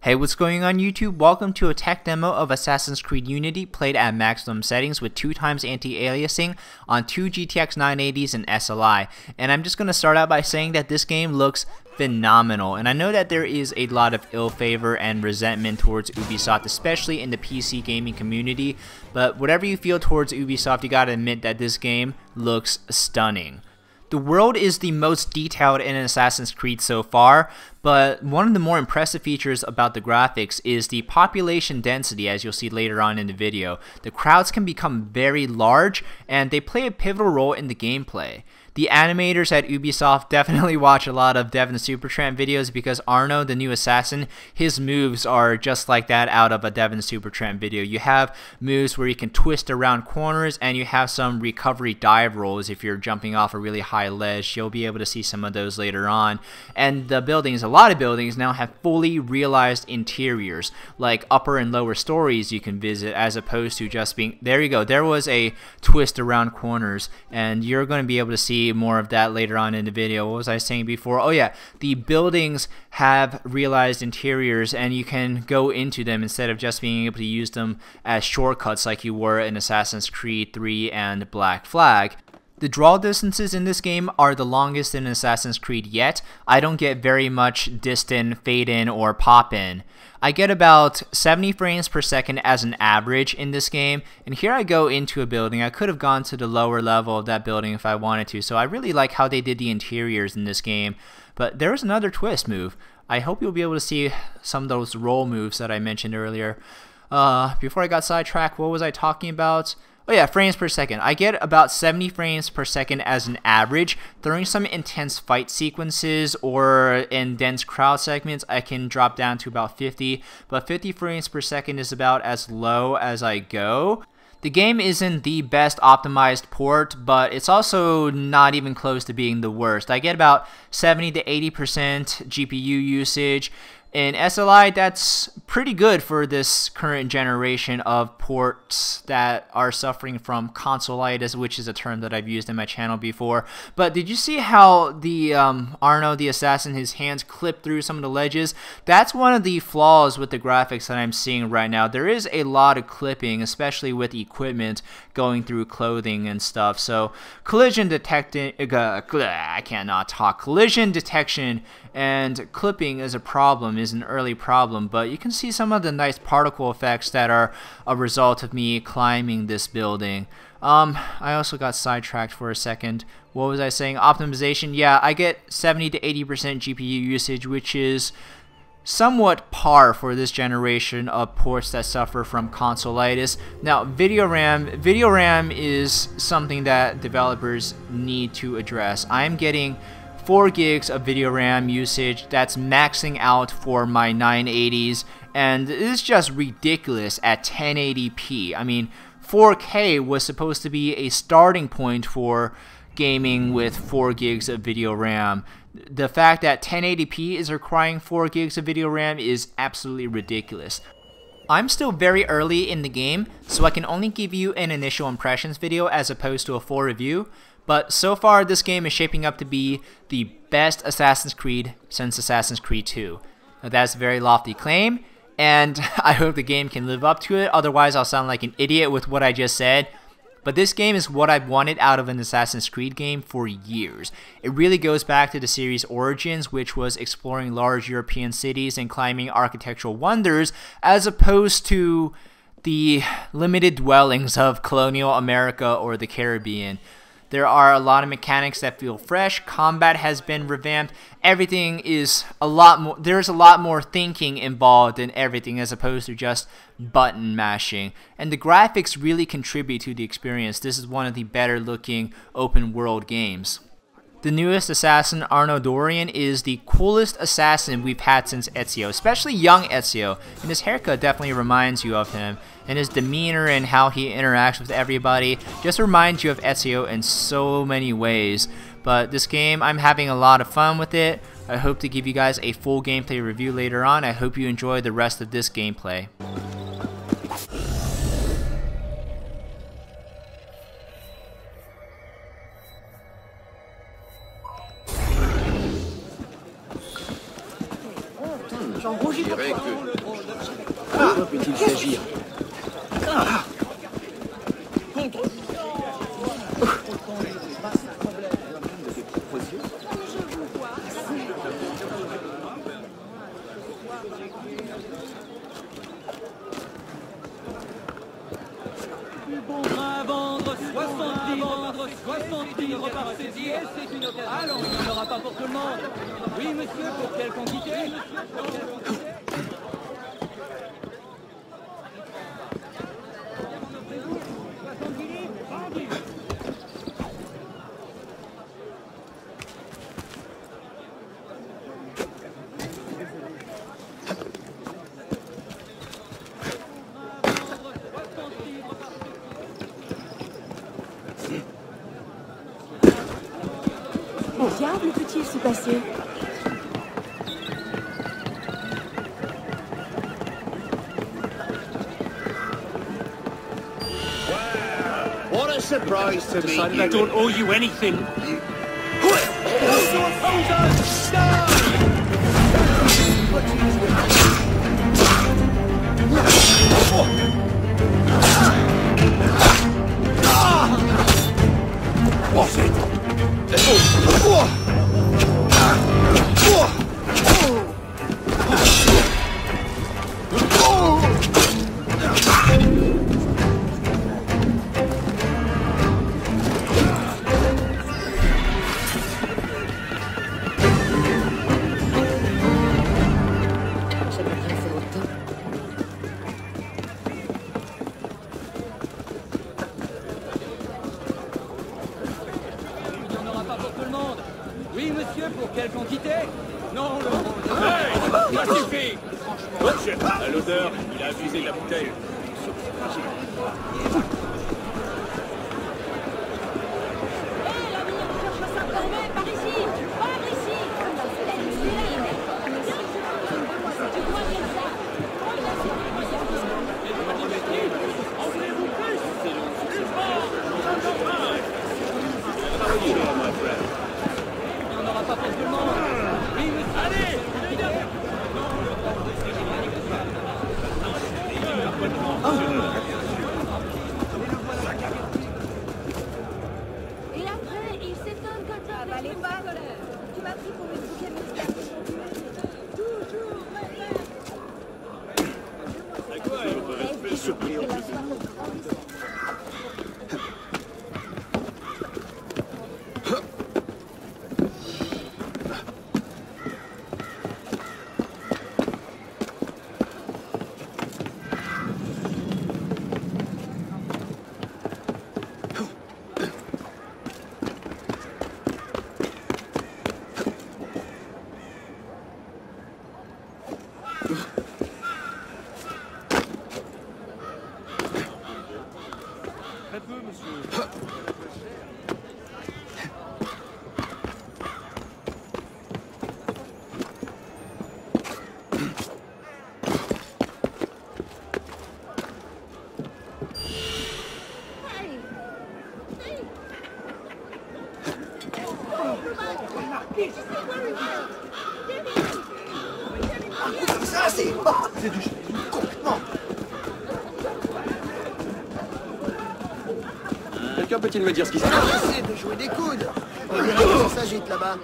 Hey, what's going on YouTube? Welcome to a tech demo of Assassin's Creed Unity played at maximum settings with 2x anti-aliasing on two GTX 980s and SLI. And I'm just going to start out by saying that this game looks phenomenal. And I know that there is a lot of ill favor and resentment towards Ubisoft, especially in the PC gaming community. But whatever you feel towards Ubisoft, you gotta admit that this game looks stunning. The world is the most detailed in Assassin's Creed so far, but one of the more impressive features about the graphics is the population density, as you'll see later on in the video. The crowds can become very large, and they play a pivotal role in the gameplay. The animators at Ubisoft definitely watch a lot of Devin Supertramp videos because Arno, the new assassin, his moves are just like that out of a Devin Supertramp video. You have moves where you can twist around corners, and you have some recovery dive rolls if you're jumping off a really high ledge. You'll be able to see some of those later on. And the buildings, a lot of buildings now have fully realized interiors, like upper and lower stories you can visit, as opposed to just being, there you go, there was a twist around corners, and you're going to be able to see more of that later on in the video. What was I saying before? Oh yeah, the buildings have realized interiors, and you can go into them instead of just being able to use them as shortcuts like you were in Assassin's Creed 3 and Black Flag. The draw distances in this game are the longest in Assassin's Creed yet. I don't get very much distant fade in or pop in. I get about 70 frames per second as an average in this game, and here I go into a building. I could have gone to the lower level of that building if I wanted to, so I really like how they did the interiors in this game. But there's another twist move. I hope you'll be able to see some of those roll moves that I mentioned earlier. Before I got sidetracked, what was I talking about? Oh yeah, frames per second. I get about 70 frames per second as an average. During some intense fight sequences or in dense crowd segments, I can drop down to about 50, but 50 frames per second is about as low as I go. The game isn't the best optimized port, but it's also not even close to being the worst. I get about 70 to 80% GPU usage. In SLI, that's pretty good for this current generation of ports that are suffering from consolitis, which is a term that I've used in my channel before. But did you see how the Arno, the assassin, his hands clip through some of the ledges? That's one of the flaws with the graphics that I'm seeing right now. There is a lot of clipping, especially with equipment going through clothing and stuff. So collision detection, I cannot talk. Collision detection and clipping is a problem, is an early problem, but you can see some of the nice particle effects that are a result of me climbing this building. I also got sidetracked for a second. What was I saying? Optimization. Yeah, I get 70 to 80% GPU usage, which is somewhat par for this generation of ports that suffer from consolitis. Now, video RAM is something that developers need to address. I'm getting 4 gigs of video RAM usage. That's maxing out for my 980s, and it's just ridiculous at 1080p. I mean, 4K was supposed to be a starting point for gaming with 4 gigs of video RAM. The fact that 1080p is requiring 4 gigs of video RAM is absolutely ridiculous. I'm still very early in the game, so I can only give you an initial impressions video as opposed to a full review. But so far, this game is shaping up to be the best Assassin's Creed since Assassin's Creed 2. Now, that's a very lofty claim, and I hope the game can live up to it. Otherwise, I'll sound like an idiot with what I just said. But this game is what I've wanted out of an Assassin's Creed game for years. It really goes back to the series' origins, which was exploring large European cities and climbing architectural wonders, as opposed to the limited dwellings of colonial America or the Caribbean. There are a lot of mechanics that feel fresh. Combat has been revamped. Everything is a lot more. There's a lot more thinking involved in everything as opposed to just button mashing. And the graphics really contribute to the experience. This is one of the better looking open world games. The newest assassin, Arno Dorian, is the coolest assassin we've had since Ezio, especially young Ezio, and his haircut definitely reminds you of him, and his demeanor and how he interacts with everybody just reminds you of Ezio in so many ways. But this game, I'm having a lot of fun with it. I hope to give you guys a full gameplay review later on. I hope you enjoy the rest of this gameplay. dirais que... Pourquoi peut-il s'agir? Bon train à vendre 70 repartez-y, c'est une occasion. Allons, il n'y en aura pas pour tout le monde. Oui, monsieur, pour quelle quantité? Que diable peut-il se passer? What a surprise to meet you. I don't owe you anything. What's it? Oui, monsieur, pour quelle quantité? Non, Hey, ça suffit. À l'odeur, il a abusé de la bouteille. Et après, il s'étonne quand tu as les balles. Tu m'as pris pour une bouquet toujours Très peu, monsieur. Ça, c'est du complètement. Quelqu'un peut-il me dire ce qui se passe? Arrêtez de jouer des coudes. Regardez comment ça s'agite là-bas.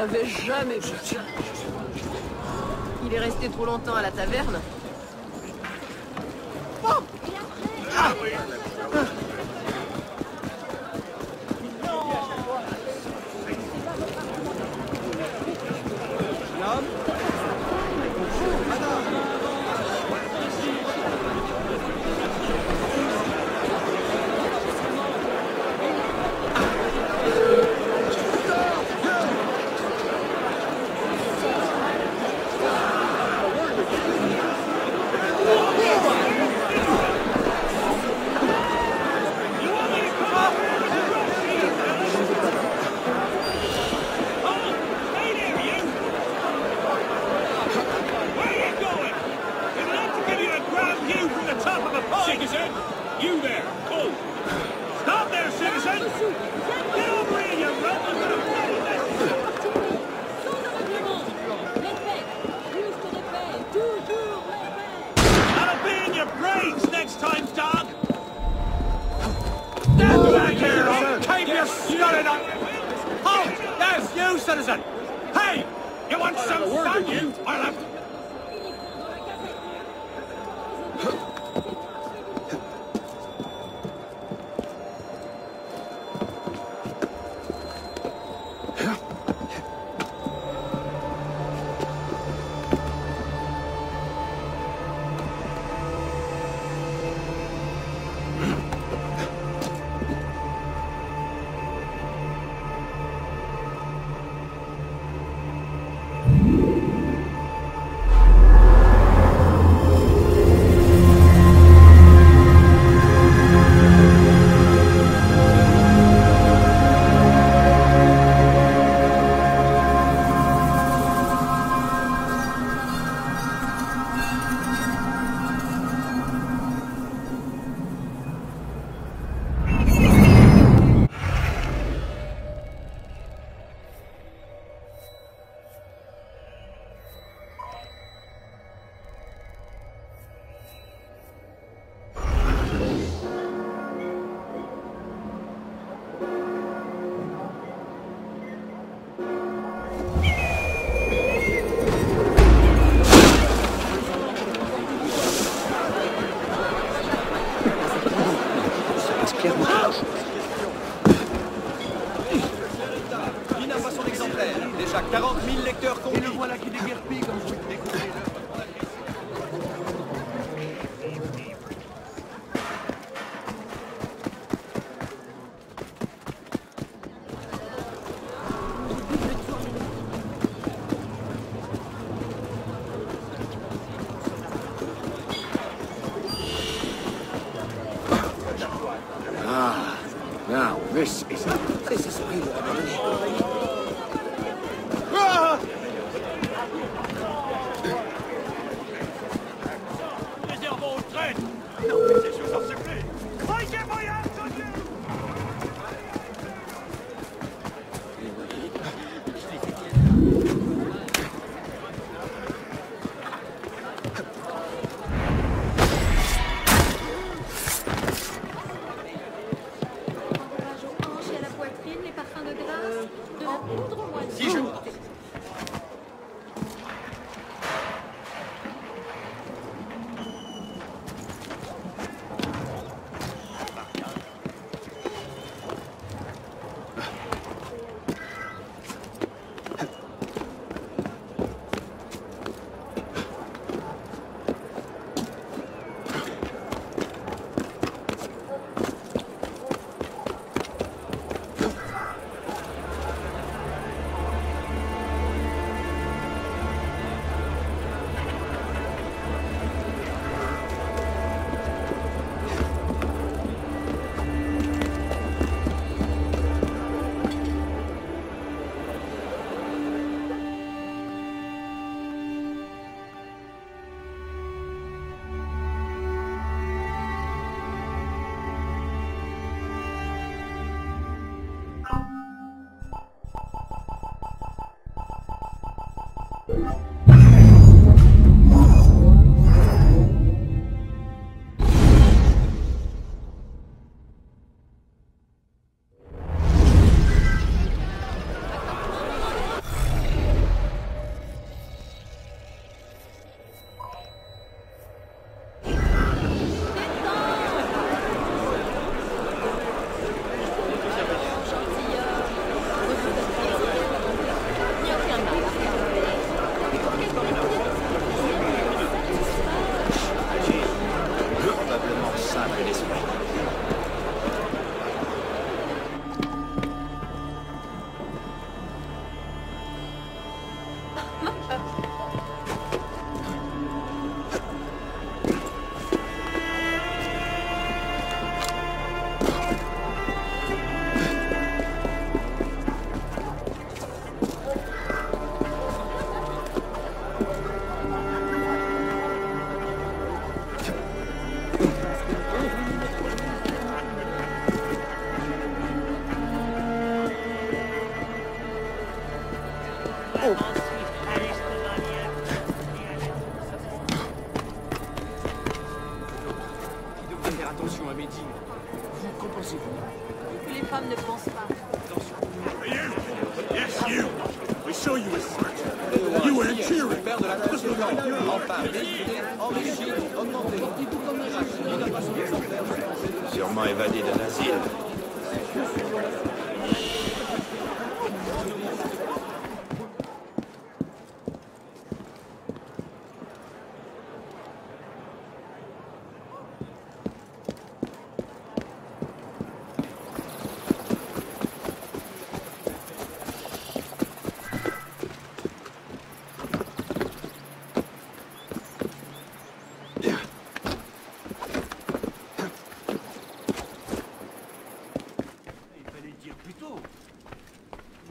l'avais jamais vu. Il est resté trop longtemps à la taverne. Citizen! You there! Oh! Stop there, citizen! Get over here, you rebel! That'll be in your brains next time, dog! Stand back here! I'll tape your sculling up! Halt! There's you, citizen! Hey! You want some fun, you? I'll have to... Qui n'a pas son exemplaire? Déjà 40 000 lecteurs conquis. Et le voilà qui déguerpit comme vous le découvrez. Ah, now this is real. Réservons au train! Non, ces choses en secret! Voyez voyage, Si je... Attention à mes dîmes. Vous compensez-vous. Que les femmes ne pensent pas. You? Yes, you. We saw you were smart. You were cheering. Père de la course de temps. Enfin, décidé, enrichi, augmenté. Sûrement évadé d'un asile.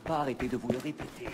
Pas arrêter de vous le répéter.